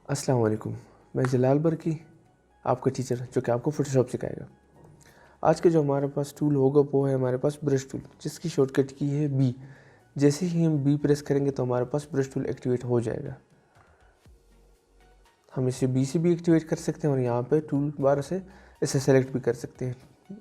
अस्सलाम वालेकुम। मैं जलाल बरकी, आपका टीचर जो कि आपको फ़ोटोशॉप सिखाएगा। आज के जो हमारे पास टूल होगा वो है हमारे पास ब्रश टूल, जिसकी शॉर्टकट की है बी। जैसे ही हम बी प्रेस करेंगे तो हमारे पास ब्रश टूल एक्टिवेट हो जाएगा। हम इसे बी से भी एक्टिवेट कर सकते हैं और यहाँ पे टूल बार से इसे सेलेक्ट भी कर सकते हैं।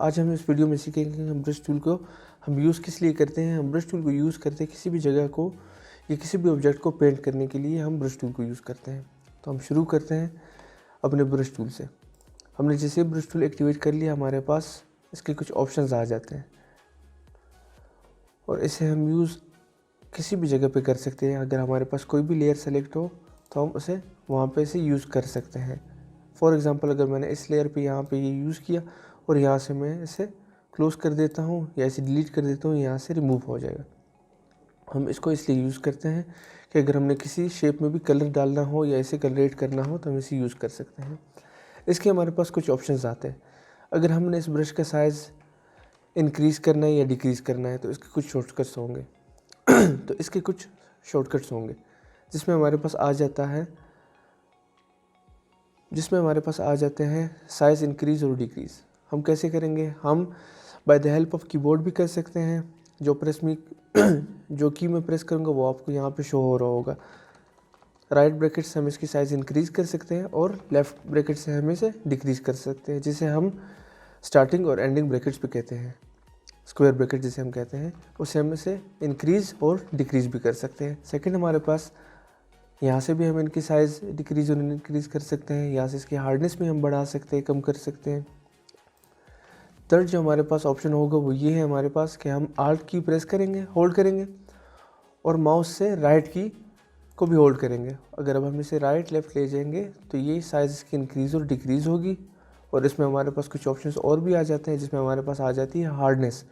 आज हम इस वीडियो में सीखेंगे कि हम ब्रश टूल को हम यूज़ किस लिए करते हैं। हम ब्रश टूल को यूज़ करते हैं किसी भी जगह को या किसी भी ऑब्जेक्ट को पेंट करने के लिए हम ब्रश टूल को यूज़ करते हैं। तो हम शुरू करते हैं अपने ब्रश टूल से। हमने जैसे ब्रश टूल एक्टिवेट कर लिया, हमारे पास इसके कुछ ऑप्शंस आ जाते हैं और इसे हम यूज़ किसी भी जगह पे कर सकते हैं। अगर हमारे पास कोई भी लेयर सेलेक्ट हो तो हम उसे वहाँ पे इसे यूज़ कर सकते हैं। फॉर एग्ज़ाम्पल, अगर मैंने इस लेयर पे यहाँ पे ये यूज़ किया और यहाँ से मैं इसे क्लोज़ कर देता हूँ या इसे डिलीट कर देता हूँ, यहाँ से रिमूव हो जाएगा। हम इसको इसलिए यूज़ करते हैं कि अगर हमने किसी शेप में भी कलर डालना हो या इसे कलरेट करना हो तो हम इसे यूज़ कर सकते हैं। इसके हमारे पास कुछ ऑप्शंस आते हैं। अगर हमने इस ब्रश का साइज़ इंक्रीज़ करना है या डिक्रीज़ करना है तो इसके कुछ शॉर्टकट्स होंगे। तो इसके कुछ शॉर्टकट्स होंगे जिसमें हमारे पास आ जाते हैं साइज़ इंक्रीज़ और डिक्रीज़। हम कैसे करेंगे? हम by the help of keyboard भी कर सकते हैं। जो की मैं प्रेस करूँगा वो आपको यहाँ पे शो हो रहा होगा। राइट ब्रैकेट से हम इसकी साइज़ इंक्रीज़ कर सकते हैं और लेफ़्ट ब्रैकेट से हम इसे डिक्रीज़ कर सकते हैं, जिसे हम स्टार्टिंग और एंडिंग ब्रैकेट्स भी कहते हैं। स्क्वायर ब्रैकेट जिसे हम कहते हैं, उसे हम इसे इंक्रीज़ और डिक्रीज़ भी कर सकते हैं। सेकंड, हमारे पास यहाँ से भी हम इनकी साइज़ डिक्रीज़ और इंक्रीज़ कर सकते हैं। यहाँ से इसकी हार्डनेस भी हम बढ़ा सकते हैं, कम कर सकते हैं। थर्ड जो हमारे पास ऑप्शन होगा वो ये है हमारे पास कि हम आल्ट की प्रेस करेंगे, होल्ड करेंगे और माउस से राइट की को भी होल्ड करेंगे। अगर अब हम इसे राइट लेफ़्ट ले जाएंगे तो ये साइज़ इसकी इंक्रीज़ और डिक्रीज़ होगी। और इसमें हमारे पास कुछ ऑप्शंस और भी आ जाते हैं, जिसमें हमारे पास आ जाती है हार्डनेस।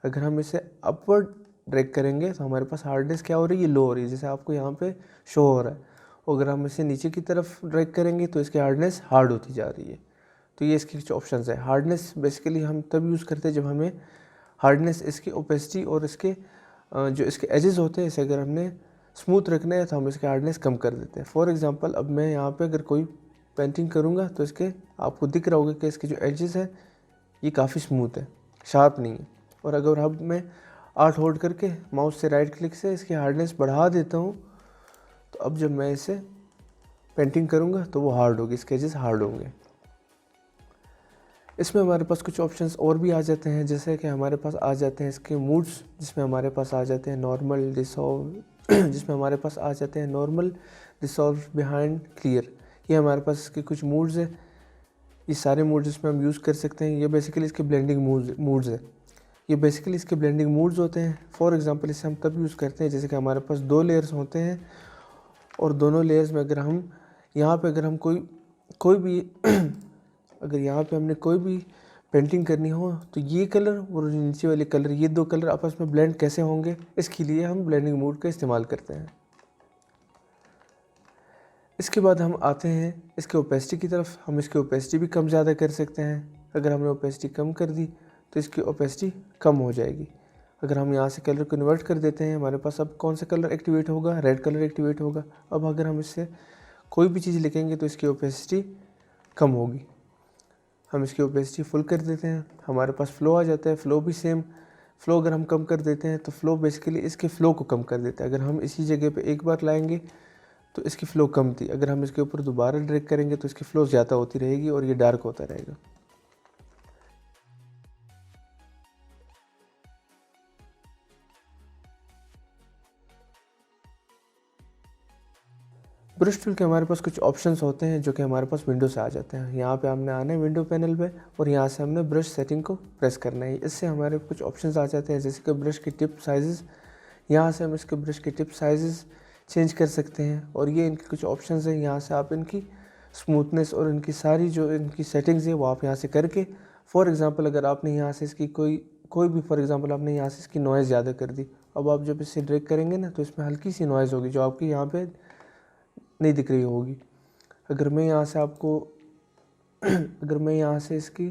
अगर हम इसे अपवर्ड ड्रैग करेंगे तो हमारे पास हार्डनेस क्या हो रही है? लो हो रही है, जैसे आपको यहाँ पे शो हो रहा है। अगर हम इसे नीचे की तरफ ड्रैग करेंगे तो इसकी हार्डनेस हार्ड होती जा रही है। तो ये इसके कुछ ऑप्शंस है। हार्डनेस बेसिकली हम तब यूज़ करते हैं जब हमें हार्डनेस, इसकी ओपेसिटी और इसके जो इसके एजेस होते हैं, इसे अगर हमने स्मूथ रखना है तो हम इसके हार्डनेस कम कर देते हैं। फॉर एग्जांपल, अब मैं यहाँ पे अगर कोई पेंटिंग करूँगा तो इसके आपको दिख रहा होगा कि इसके जो एजेस है ये काफ़ी स्मूथ है, शार्प नहीं है। और अगर अब मैं आर्ट होल्ड करके माउस से राइट क्लिक से इसकी हार्डनेस बढ़ा देता हूँ तो अब जब मैं इसे पेंटिंग करूँगा तो वो हार्ड होगी, इसके एजेस हार्ड होंगे। इसमें हमारे पास कुछ ऑप्शंस और भी आ जाते हैं, जैसे कि हमारे पास आ जाते हैं इसके मूड्स, जिसमें हमारे पास आ जाते हैं नॉर्मल, डिसॉल्व जिसमें हमारे पास आ जाते हैं नॉर्मल, डिसॉल्व, बिहाइंड, क्लियर। ये हमारे पास इसके कुछ मूड्स हैं। ये सारे मूड्स इसमें हम यूज़ कर सकते हैं। ये बेसिकली इसके ब्लेंडिंग मूड्स है। ये बेसिकली इसके ब्लेंडिंग मूड्स होते हैं। फॉर एग्जांपल, इसे हम तब यूज़ करते हैं जैसे कि हमारे पास दो लेयर्स होते हैं और दोनों लेयर्स में अगर हम यहाँ पे अगर हम कोई भी अगर यहाँ पे हमने कोई भी पेंटिंग करनी हो तो ये कलर और नीचे वाले कलर, ये दो कलर आपस में ब्लेंड कैसे होंगे, इसके लिए हम ब्लेंडिंग मोड का इस्तेमाल करते हैं। इसके बाद हम आते हैं इसके ओपेसिटी की तरफ। हम इसकी ओपेसिटी भी कम ज़्यादा कर सकते हैं। अगर हमने ओपेसिटी कम कर दी तो इसकी ओपेसिटी कम हो जाएगी। अगर हम यहाँ से कलर कन्वर्ट कर देते हैं, हमारे पास अब कौन सा कलर एक्टिवेट होगा? रेड कलर एक्टिवेट होगा। अब अगर हम इससे कोई भी चीज़ लिखेंगे तो इसकी ओपेसिटी कम होगी। हम इसकी ओपेसिटी फुल कर देते हैं, हमारे पास फ़्लो आ जाता है। फ़्लो भी सेम, फ़्लो अगर हम कम कर देते हैं तो फ़्लो बेसिकली इसके फ़्लो को कम कर देता है। अगर हम इसी जगह पे एक बार लाएंगे तो इसकी फ़्लो कम थी, अगर हम इसके ऊपर दोबारा ड्रैग करेंगे तो इसकी फ़्लो ज़्यादा होती रहेगी और ये डार्क होता रहेगा। ब्रश टूल के हमारे पास कुछ ऑप्शंस होते हैं जो कि हमारे पास विंडो से आ जाते हैं। यहाँ पे हमने आना है विंडो पैनल पे और यहाँ से हमने ब्रश सेटिंग को प्रेस करना है। इससे हमारे कुछ ऑप्शंस आ जाते हैं, जैसे कि ब्रश की टिप साइज़। यहाँ से हम इसके ब्रश के टिप साइज़ चेंज कर सकते हैं और ये इनके कुछ ऑप्शंस हैं। यहाँ से आप इनकी स्मूथनेस और इनकी सारी जो इनकी सेटिंग्स है वो आप यहाँ से करके, फॉर एग्ज़ाम्पल अगर आपने यहाँ से इसकी कोई भी फॉर एग्ज़ाम्पल आपने यहाँ से इसकी नॉइज़ ज़्यादा कर दी, अब आप जब इसे ड्रैग करेंगे ना तो इसमें हल्की सी नॉइज़ होगी जो आपकी यहाँ पे नहीं दिख रही होगी। अगर मैं यहाँ से आपको अगर मैं यहाँ से इसकी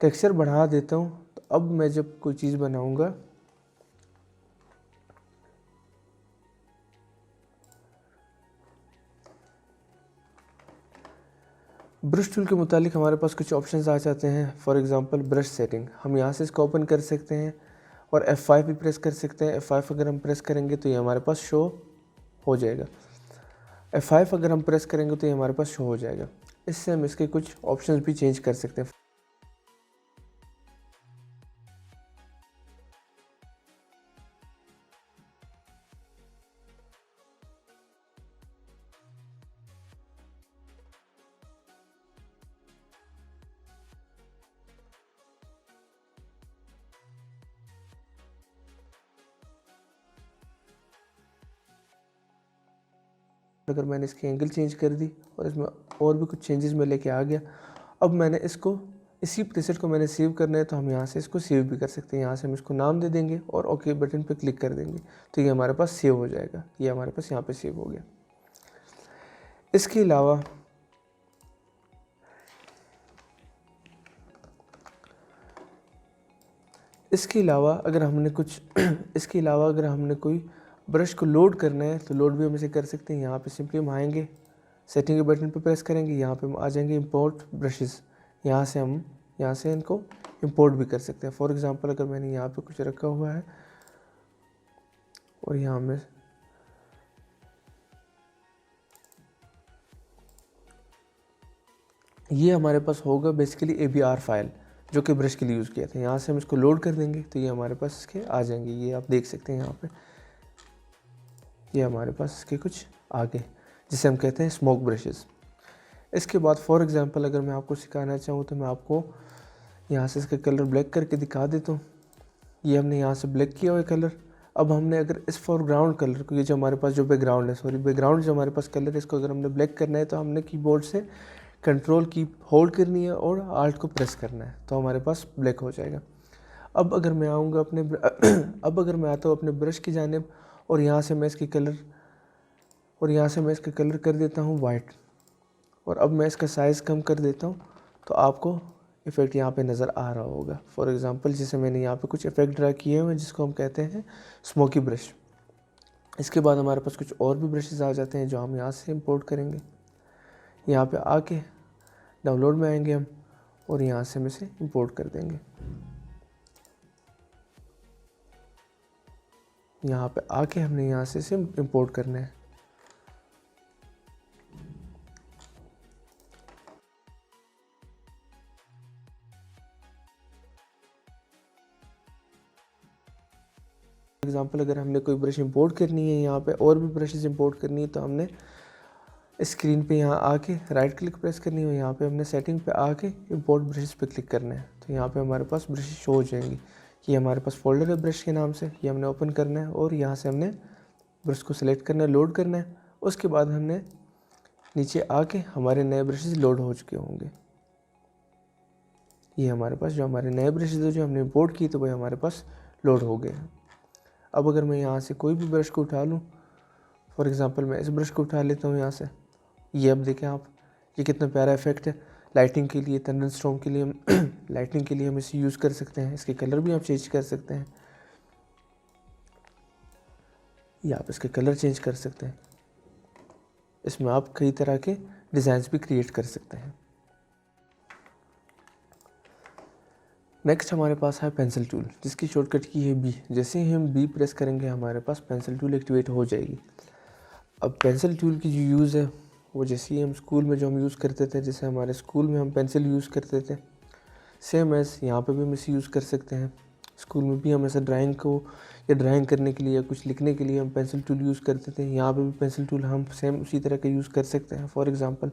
टेक्सचर बढ़ा देता हूँ तो अब मैं जब कोई चीज़ बनाऊँगा ब्रश टूल के मुतालिक हमारे पास कुछ ऑप्शंस आ जाते हैं। फॉर एग्जांपल ब्रश सेटिंग, हम यहाँ से इसको ओपन कर सकते हैं और F5 भी प्रेस कर सकते हैं। F5 अगर हम प्रेस करेंगे तो ये हमारे पास शो हो जाएगा। F5 अगर हम प्रेस करेंगे तो ये हमारे पास शो हो जाएगा। इससे हम इसके कुछ ऑप्शंस भी चेंज कर सकते हैं। अगर मैंने इसकी एंगल चेंज कर दी और इसमें और भी कुछ चेंजेस में लेके आ गया, अब मैंने इसको इसी प्रीसेट को मैंने सेव करना है तो हम यहाँ से इसको सेव भी कर सकते हैं। यहाँ से हम इसको नाम दे देंगे और ओके बटन पे क्लिक कर देंगे तो ये हमारे पास सेव हो जाएगा। ये हमारे पास यहाँ पे सेव हो गया। इसके अलावा अगर हमने कोई ब्रश को लोड करना है तो लोड भी हम इसे कर सकते हैं। यहाँ पे सिंपली हम आएंगे, सेटिंग के बटन पे प्रेस करेंगे, यहाँ पे हम आ जाएंगे इंपोर्ट ब्रशेस। यहाँ से इनको इंपोर्ट भी कर सकते हैं। फॉर एग्जांपल अगर मैंने यहाँ पे कुछ रखा हुआ है और यहाँ में ये हमारे पास होगा बेसिकली ABR फाइल जो कि ब्रश के लिए यूज़ किया था। यहाँ से हम इसको लोड कर देंगे तो ये हमारे पास इसके आ जाएंगे। ये आप देख सकते हैं यहाँ पे ये हमारे पास इसके कुछ आगे जिसे हम कहते हैं स्मोक ब्रशेस। इसके बाद फॉर एग्जांपल अगर मैं आपको सिखाना चाहूँ तो मैं आपको यहाँ से इसका कलर ब्लैक करके दिखा देता हूँ। ये हमने यहाँ से ब्लैक किया हुआ कलर। अब हमने अगर इस फोरग्राउंड कलर को, ये जो हमारे पास जो बैकग्राउंड जो हमारे पास कलर है, इसको अगर हमने ब्लैक करना है तो हमने कीबोर्ड से कंट्रोल की होल्ड करनी है और आल्ट को प्रेस करना है तो हमारे पास ब्लैक हो जाएगा। अब अगर मैं आता हूँ अपने ब्रश की जानिब और यहाँ से मैं इसका कलर कर देता हूँ वाइट और अब मैं इसका साइज़ कम कर देता हूँ तो आपको इफ़ेक्ट यहाँ पे नज़र आ रहा होगा। फॉर एग्जांपल जैसे मैंने यहाँ पे कुछ इफ़ेक्ट ड्रा किए हुए हैं जिसको हम कहते हैं स्मोकी ब्रश। इसके बाद हमारे पास कुछ और भी ब्रशेस आ जाते हैं जो हम यहाँ से इंपोर्ट करेंगे। यहाँ पे आके डाउनलोड में आएंगे हम और यहाँ से हम इसे इंपोर्ट कर देंगे। यहाँ पे आके हमने यहाँ से इसे इंपोर्ट करना है। एग्जांपल अगर हमने कोई ब्रश इंपोर्ट करनी है, यहाँ पे और भी ब्रशेस इंपोर्ट करनी है तो हमने स्क्रीन पे यहाँ आके राइट क्लिक प्रेस करनी है। यहाँ पे हमने सेटिंग पे आके इंपोर्ट ब्रशेस पे क्लिक करना है तो यहाँ पे हमारे पास ब्रशेस शो हो जाएंगी। ये हमारे पास फोल्डर है ब्रश के नाम से, ये हमने ओपन करना है और यहाँ से हमने ब्रश को सिलेक्ट करना है, लोड करना है। उसके बाद हमने नीचे आके हमारे नए ब्रशेस लोड हो चुके होंगे। ये हमारे पास जो हमारे नए ब्रशेस जो हमने इंपोर्ट किए तो वही हमारे पास लोड हो गए। अब अगर मैं यहाँ से कोई भी ब्रश को उठा लूँ, फॉर एग्जांपल मैं इस ब्रश को उठा लेता हूँ यहाँ से, ये अब देखें आप, ये कितना प्यारा इफेक्ट है। लाइटिंग के लिए, थंडरस्टॉर्म के लिए हम लाइटिंग के लिए हम इसे यूज़ कर सकते हैं। इसके कलर भी आप चेंज कर सकते हैं, या आप इसके कलर चेंज कर सकते हैं। इसमें आप कई तरह के डिज़ाइंस भी क्रिएट कर सकते हैं। नेक्स्ट हमारे पास है पेंसिल टूल, जिसकी शॉर्टकट की है बी। जैसे ही हम बी प्रेस करेंगे हमारे पास पेंसिल टूल एक्टिवेट हो जाएगी। अब पेंसिल टूल की जो यूज़ है वो जैसे ही हम स्कूल में जो हम यूज़ करते थे, जैसे हमारे स्कूल में हम पेंसिल यूज़ करते थे, सेम एज़ यहाँ पे भी हम इसे यूज़ कर सकते हैं। स्कूल में भी हम ऐसे ड्राइंग करने के लिए या कुछ लिखने के लिए हम पेंसिल टूल यूज़ करते थे। यहाँ पे भी पेंसिल टूल हम सेम उसी तरह का यूज़ कर सकते हैं। फॉर एग्ज़ाम्पल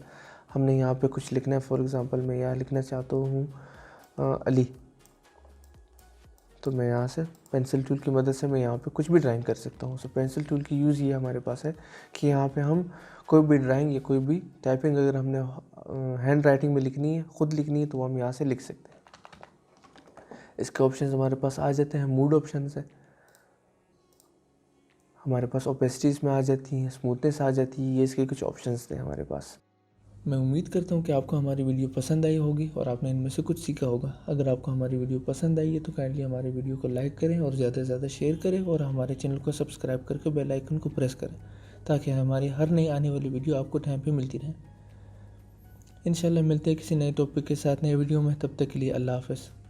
हमने यहाँ पे कुछ लिखना है, फॉर एग्ज़ाम्पल मैं यहाँ लिखना चाहता हूँ अली, तो मैं यहाँ से पेंसिल टूल की मदद से मैं यहाँ पे कुछ भी ड्राइंग कर सकता हूँ। सो पेंसिल टूल की यूज़ ये हमारे पास है कि यहाँ पे हम कोई भी ड्राइंग या कोई भी टाइपिंग अगर हमने हैंड राइटिंग में लिखनी है, ख़ुद लिखनी है, तो वो हम यहाँ से लिख सकते हैं। इसके ऑप्शन हमारे पास आ जाते हैं, मूड ऑप्शन है, हमारे पास ओपेसिटीज़ में आ जाती हैं, स्मूथनेस आ जाती है। ये इसके कुछ ऑप्शंस थे हमारे पास। मैं उम्मीद करता हूँ कि आपको हमारी वीडियो पसंद आई होगी और आपने इनमें से कुछ सीखा होगा। अगर आपको हमारी वीडियो पसंद आई है तो काइंडली हमारी वीडियो को लाइक करें और ज़्यादा से ज़्यादा शेयर करें और हमारे चैनल को सब्सक्राइब करके बेल आइकन को प्रेस करें ताकि हमारी हर नई आने वाली वीडियो आपको टाइम पे मिलती रहे। इंशाल्लाह मिलते हैं किसी नए टॉपिक के साथ नए वीडियो में, तब तक के लिए अल्लाह हाफ़िज़।